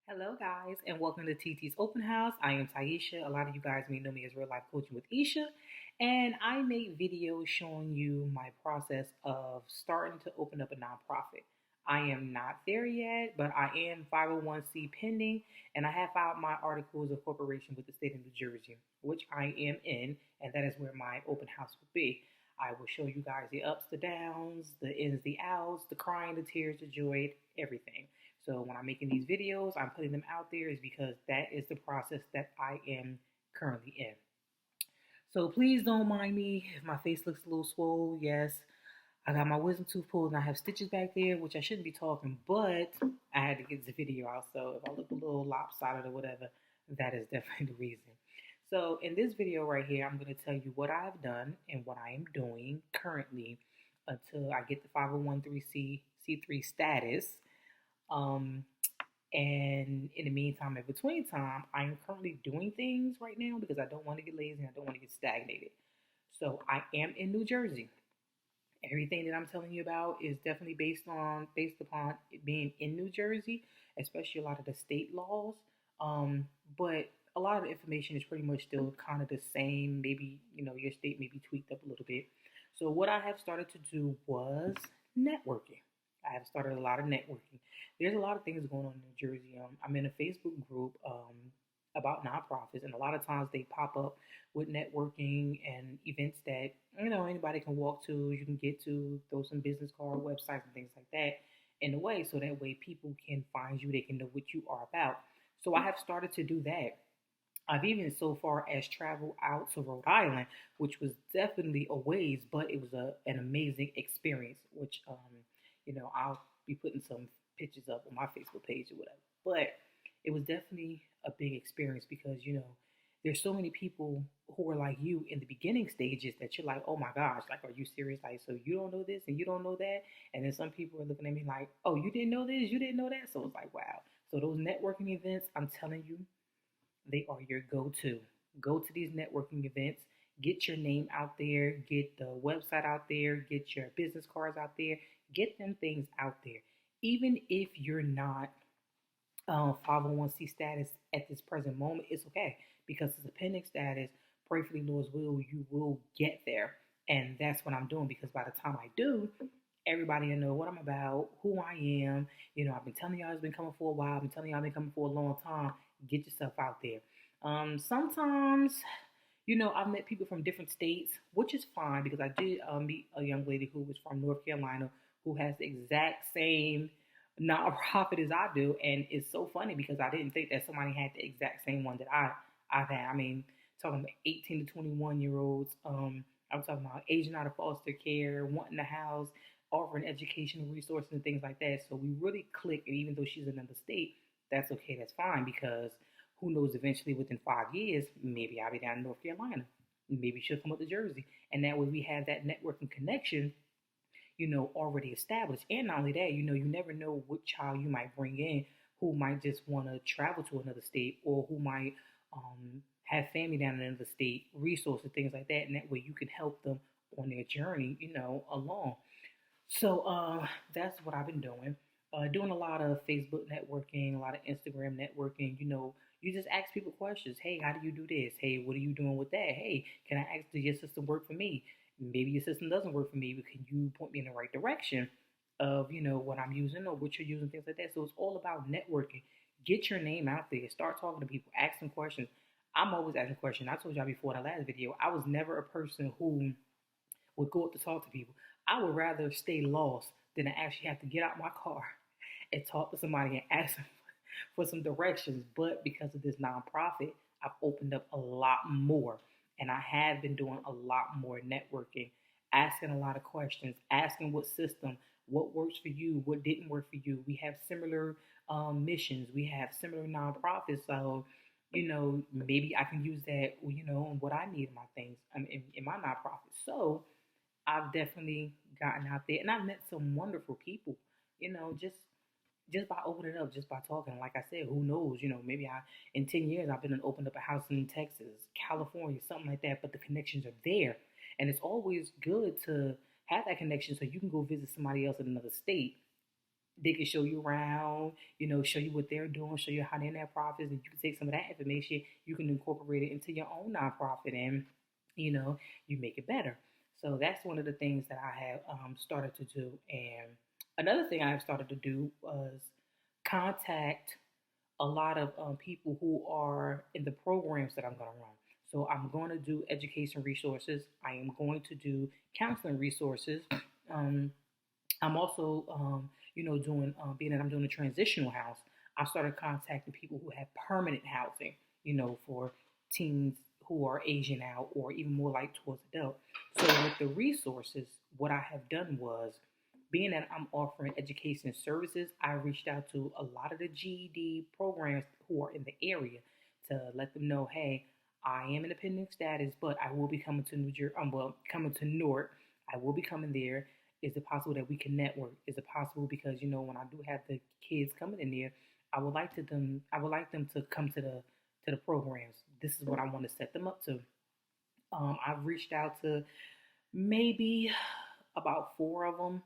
Hello, guys, and welcome to TT's Open House. I am Taisha. A lot of you guys may know me as Real Life Coaching with Isha, and I make videos showing you my process of starting to open up a nonprofit. I am not there yet, but I am 501c pending, and I have filed my articles of corporation with the state of New Jersey, which I am in, and that is where my open house will be. I will show you guys the ups, the downs, the ins, the outs, the crying, the tears, the joy, everything. So when I'm making these videos, I'm putting them out there is because that is the process that I am currently in. So please don't mind me if my face looks a little swole. Yes, I got my wisdom tooth pulled and I have stitches back there, which I shouldn't be talking, but I had to get the video out. So if I look a little lopsided or whatever, that is definitely the reason. So in this video right here, I'm going to tell you what I have done and what I am doing currently until I get the 501c3 status. Um, and in the meantime, in between time, I'm currently doing things right now because I don't want to get lazy and I don't want to get stagnated. So I am in New Jersey. Everything that I'm telling you about is definitely based upon it being in New Jersey, especially a lot of the state laws. But a lot of the information is pretty much still kind of the same. Maybe your state may be tweaked up a little bit. So what I have started to do was networking. I have started a lot of networking. There's a lot of things going on in New Jersey. I'm in a Facebook group about nonprofits, and a lot of times they pop up with networking and events that anybody can walk to. You can get to throw some business card websites and things like that in a way, so that way people can find you. They can know what you are about. So I have started to do that. I've even so far as traveled out to Rhode Island, which was definitely a ways, but it was an amazing experience. Which I'll be putting some pictures up on my Facebook page or whatever. But it was definitely a big experience because there's so many people who are like you in the beginning stages that you're like, oh my gosh, like, are you serious? Like, so you don't know this and you don't know that, and then some people are looking at me like, oh, you didn't know this, you didn't know that. So it's like, wow. So those networking events, I'm telling you, they are your go-to. Go to these networking events, get your name out there, get the website out there, get your business cards out there, get them things out there. Even if you're not 501c status at this present moment, it's okay because it's a pending status. Pray for the Lord's will, you will get there. And that's what I'm doing because by the time I do, everybody will know what I'm about, who I am. I've been telling y'all it's been coming for a while. I've been telling y'all I've been coming for a long time. Get yourself out there. Sometimes, I've met people from different states, which is fine because I did meet a young lady who was from North Carolina who has the exact same nonprofit as I do. And it's so funny because I didn't think that somebody had the exact same one that I've had. I mean, talking about 18 to 21-year-olds. I'm talking about aging out of foster care, wanting a house, offering educational resources and things like that. So we really click. And even though she's in another state, that's okay. That's fine because who knows, eventually within 5 years, maybe I'll be down in North Carolina. Maybe she'll come up to Jersey. And that way we have that networking connection, already established. And not only that, you never know what child you might bring in who might just want to travel to another state or who might have family down in another state, resources, things like that. And that way you can help them on their journey, along. So that's what I've been doing. Doing a lot of Facebook networking, a lot of Instagram networking. You just ask people questions. Hey, how do you do this? Hey, what are you doing with that? Hey, can I ask, does your system work for me? Maybe your system doesn't work for me, but can you point me in the right direction of, what I'm using or what you're using, things like that. So it's all about networking. Get your name out there. Start talking to people. Ask them questions. I'm always asking questions. I told y'all before in the last video, I was never a person who would go up to talk to people. I would rather stay lost than to actually have to get out my car and talk to somebody and ask them for some directions. But because of this nonprofit, I've opened up a lot more. And I have been doing a lot more networking, asking a lot of questions, asking what system, what works for you, what didn't work for you. We have similar missions. We have similar nonprofits. So, maybe I can use that, in what I need in my things, in my nonprofit. So I've definitely gotten out there and I've met some wonderful people, just by opening up, just by talking. Like I said, who knows? Maybe in 10 years I've been and opened up a house in Texas, California, something like that. But the connections are there, and it's always good to have that connection so you can go visit somebody else in another state They can show you around, show you what they're doing, show you how they're net profits, and you can take some of that information, you can incorporate it into your own nonprofit, and you know, you make it better. So that's one of the things that I have started to do. And another thing I have started to do was contact a lot of people who are in the programs that I'm going to run. So I'm going to do education resources. I am going to do counseling resources. Um, I'm also, doing, being that I'm doing a transitional house, I started contacting people who have permanent housing, for teens who are aging out or even more like towards adult. So with the resources, what I have done was, being that I'm offering education services, I reached out to a lot of the GED programs who are in the area to let them know, hey, I am independent status, but I will be coming to New Jersey. Coming to Newark. I will be coming there. Is it possible that we can network? Is it possible, because when I do have the kids coming in there, I would like them to come to the programs. This is what I want to set them up to. I've reached out to maybe about four of them.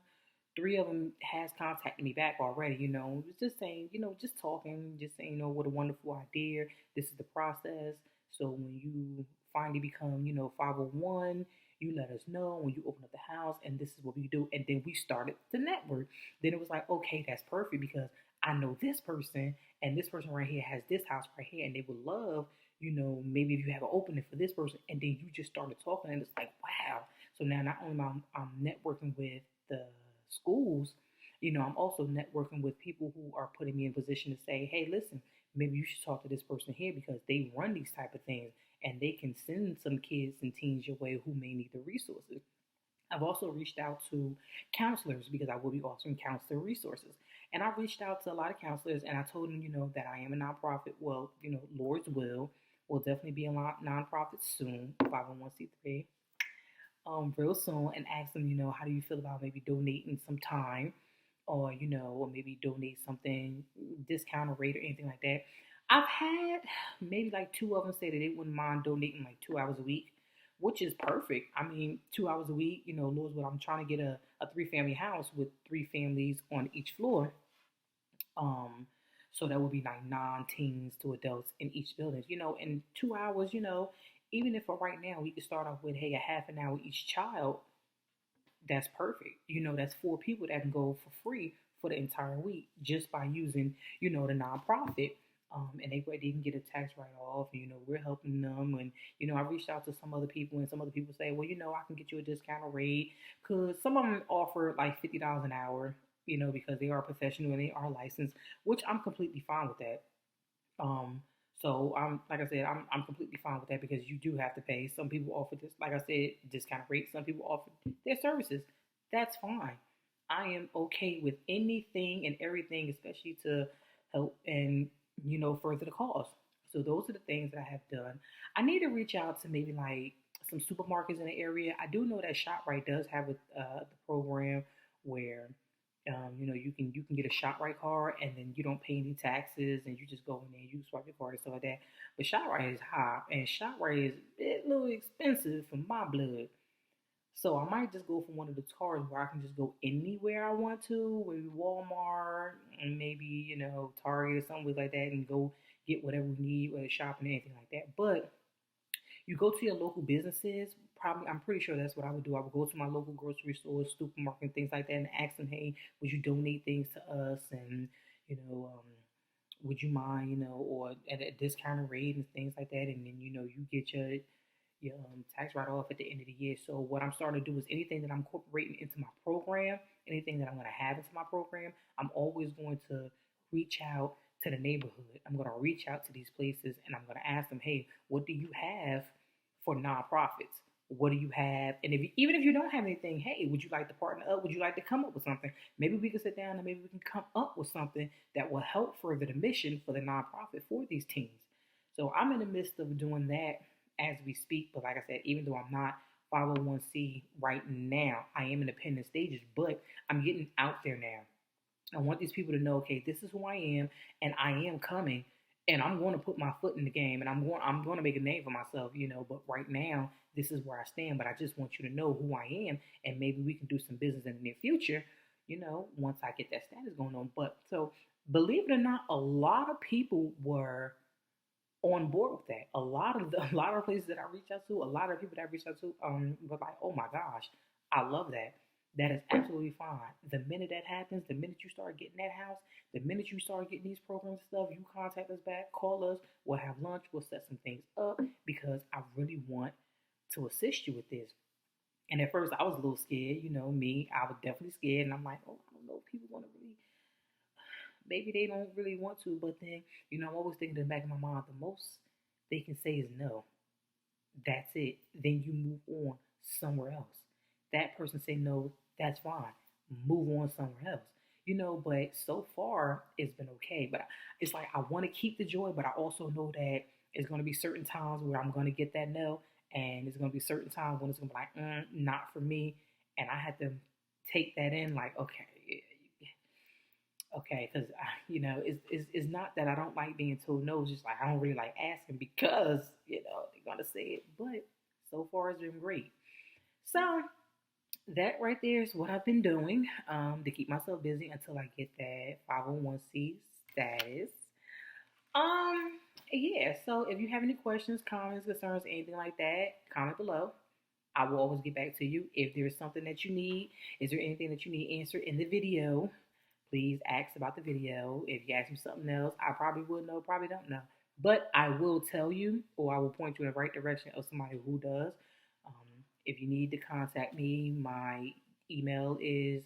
Three of them has contacted me back already. Just saying, just talking, just saying, what a wonderful idea. This is the process. So when you finally become, 501, you let us know when you open up the house, and this is what we do. And then we started the network. Then it was like, okay, that's perfect, because I know this person, and this person right here has this house right here, and they would love, maybe if you have an opening for this person, and then you just started talking, and it's like, wow. So now not only am I'm networking with the schools, I'm also networking with people who are putting me in position to say, hey, listen, maybe you should talk to this person here, because they run these type of things, and they can send some kids and teens your way who may need the resources. I've also reached out to counselors, because I will be offering counselor resources. And I reached out to a lot of counselors, and I told them, that I am a nonprofit. Well, Lord's will definitely be a nonprofit soon, 501c3, real soon, and ask them, how do you feel about maybe donating some time, or, or maybe donate something, discount rate or anything like that. I've had maybe like two of them say that they wouldn't mind donating like 2 hours a week, which is perfect. I mean, 2 hours a week, Lord's Will, I'm trying to get a three-family house with three families on each floor. Um, so that would be like non-teens to adults in each building. In 2 hours, even if for right now we could start off with, hey, a half an hour each child, that's perfect. That's four people that can go for free for the entire week just by using, the nonprofit. And they can get a tax write off. We're helping them. And, I reached out to some other people, and some other people say, well, I can get you a discounted rate, because some of them offer like $50 an hour, because they are professional and they are licensed, which I'm completely fine with that. So I'm like I said, I'm completely fine with that, because you do have to pay. Some people offer this, like I said, discount rate. Some people offer their services. That's fine. I am okay with anything and everything, especially to help and further the cause. So those are the things that I have done. I need to reach out to maybe like some supermarkets in the area. I do know that ShopRite does have the program where you can get a ShopRite card, and then you don't pay any taxes, and you just go in there and you swipe your card and stuff like that. But ShopRite is high, and ShopRite is a little expensive for my blood. So I might just go for one of the cards where I can just go anywhere I want to, maybe Walmart and maybe, Target or something like that, and go get whatever we need, whether shopping or anything like that. But you go to your local businesses. Probably, I'm pretty sure that's what I would do. I would go to my local grocery stores, supermarket, things like that, and ask them, "Hey, would you donate things to us? And would you mind, or at a discounted rate and things like that?" And then you get your tax write off at the end of the year. So what I'm starting to do is anything that I'm incorporating into my program, anything that I'm going to have into my program, I'm always going to reach out to the neighborhood. I'm going to reach out to these places, and I'm going to ask them, hey, what do you have for nonprofits? What do you have? And even if you don't have anything, hey, would you like to partner up? Would you like to come up with something? Maybe we can sit down and maybe we can come up with something that will help further the mission for the nonprofit for these teens. So I'm in the midst of doing that as we speak. But like I said, even though I'm not 501c right now, I am in independent stages, but I'm getting out there now. I want these people to know, okay, this is who I am, and I am coming, and I'm going to put my foot in the game, and I'm going to make a name for myself, But right now, this is where I stand. But I just want you to know who I am, and maybe we can do some business in the near future. once I get that status going on. But so believe it or not, a lot of people were on board with that. A lot of places that I reach out to, a lot of people that I reach out to, were like, "Oh my gosh, I love that." That is absolutely fine. The minute that happens, the minute you start getting that house, the minute you start getting these programs and stuff, you contact us back, call us, we'll have lunch, we'll set some things up because I really want to assist you with this. And at first, I was a little scared. Me, I was definitely scared, and I'm like, "Oh, I don't know if people want to really, maybe they don't really want to." But then, I'm always thinking in the back of my mind, the most they can say is no. That's it. Then you move on somewhere else. That person say no, that's fine. Move on somewhere else. But so far it's been okay. But it's like I want to keep the joy, but I also know that it's going to be certain times where I'm going to get that no, and it's going to be certain times when it's going to be like, not for me, and I had to take that in, like, okay, okay, because it's not that I don't like being told no. It's just like I don't really like asking because they're gonna say it. But so far it's been great. So that right there is what I've been doing to keep myself busy until I get that 501c status. Um, yeah. So if you have any questions, comments, concerns, anything like that, comment below. I will always get back to you. If there's something that you need, is there anything that you need answered in the video? Please ask about the video. If you ask me something else, I probably would know, probably don't know. But I will tell you, or I will point you in the right direction of somebody who does. If you need to contact me, my email is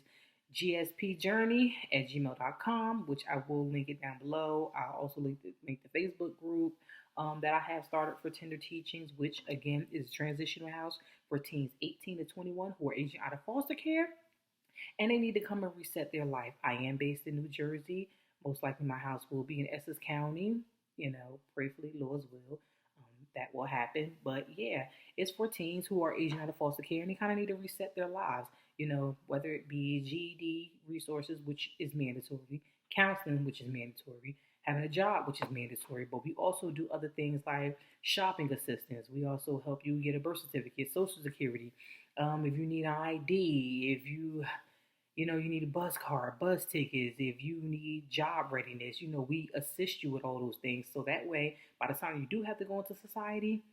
gspjourney@gmail.com, which I will link it down below. I'll also link the Facebook group that I have started for Tender Teachings, which again is a transitional house for teens 18 to 21 who are aging out of foster care and they need to come and reset their life. I am based in New Jersey. Most likely my house will be in Essex County. Prayerfully, Lord's will, that will happen. But yeah, it's for teens who are aging out of foster care and they kind of need to reset their lives. Whether it be GED resources, which is mandatory, counseling, which is mandatory, having a job, which is mandatory. But we also do other things like shopping assistance. We also help you get a birth certificate, Social Security. If you need an ID, if you need a bus card, bus tickets, if you need job readiness, we assist you with all those things. So that way, by the time you do have to go into society,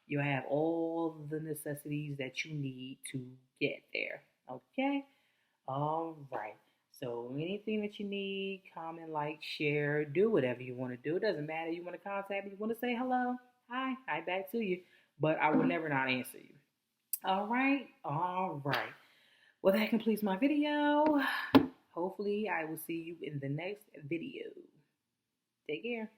you'll have all the necessities that you need to get there. Okay? All right. So anything that you need, comment, like, share, do whatever you want to do. It doesn't matter. You want to contact me, you want to say hello, hi back to you. But I will never not answer you. All right? All right. Well, that completes my video. Hopefully, I will see you in the next video. Take care.